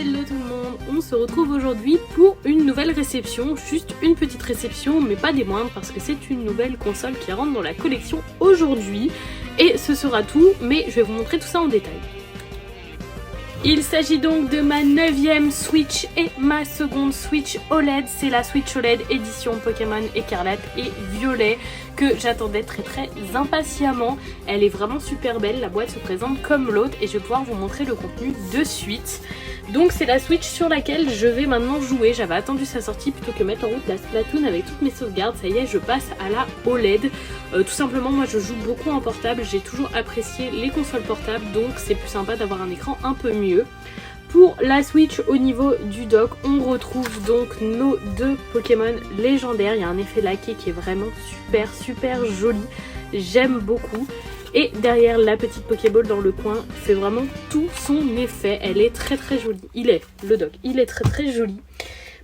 Hello tout le monde, on se retrouve aujourd'hui pour une nouvelle réception, juste une petite réception mais pas des moindres parce que c'est une nouvelle console qui rentre dans la collection aujourd'hui et ce sera tout, mais je vais vous montrer tout ça en détail. Il s'agit donc de ma 9e Switch et ma seconde Switch OLED, c'est la Switch OLED édition Pokémon Écarlate et Violet que j'attendais très impatiemment. Elle est vraiment super belle, la boîte se présente comme l'autre et je vais pouvoir vous montrer le contenu de suite. Donc c'est la Switch sur laquelle je vais maintenant jouer, j'avais attendu sa sortie plutôt que mettre en route la Splatoon avec toutes mes sauvegardes, ça y est je passe à la OLED. Tout simplement moi je joue beaucoup en portable, j'ai toujours apprécié les consoles portables donc c'est plus sympa d'avoir un écran un peu mieux. Pour la Switch au niveau du dock, on retrouve donc nos deux Pokémon légendaires, il y a un effet laqué qui est vraiment super joli, j'aime beaucoup. Et derrière la petite Pokéball dans le coin, c'est vraiment tout son effet, elle est très jolie. Le dock, il est très joli.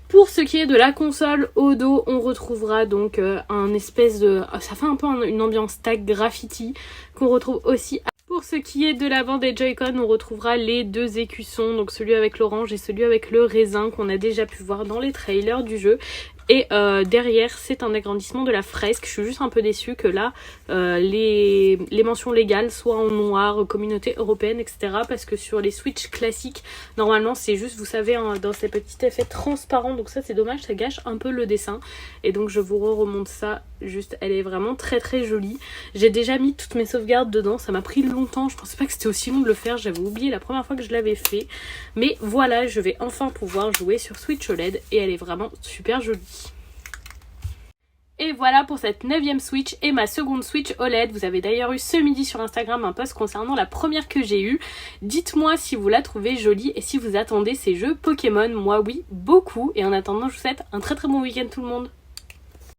Pour ce qui est de la console, au dos, on retrouvera donc un espèce de... Ça fait un peu une ambiance tag graffiti qu'on retrouve aussi. Pour ce qui est de l'avant des Joy-Con, on retrouvera les deux écussons, donc celui avec l'orange et celui avec le raisin qu'on a déjà pu voir dans les trailers du jeu. Et derrière c'est un agrandissement de la fresque, je suis juste un peu déçue que là les mentions légales soient en noir, communauté européenne etc. Parce que sur les Switch classiques normalement c'est juste vous savez hein, dans ces petits effets transparents, donc ça c'est dommage, ça gâche un peu le dessin. Et donc je vous remonte ça, juste elle est vraiment très jolie. J'ai déjà mis toutes mes sauvegardes dedans, ça m'a pris longtemps, je pensais pas que c'était aussi long de le faire, j'avais oublié la première fois que je l'avais fait. Mais voilà, je vais enfin pouvoir jouer sur Switch OLED et elle est vraiment super jolie. Et voilà pour cette 9e Switch et ma seconde Switch OLED. Vous avez d'ailleurs eu ce midi sur Instagram un post concernant la première que j'ai eue. Dites-moi si vous la trouvez jolie et si vous attendez ces jeux Pokémon. Moi oui, beaucoup. Et en attendant, je vous souhaite un très bon week-end tout le monde.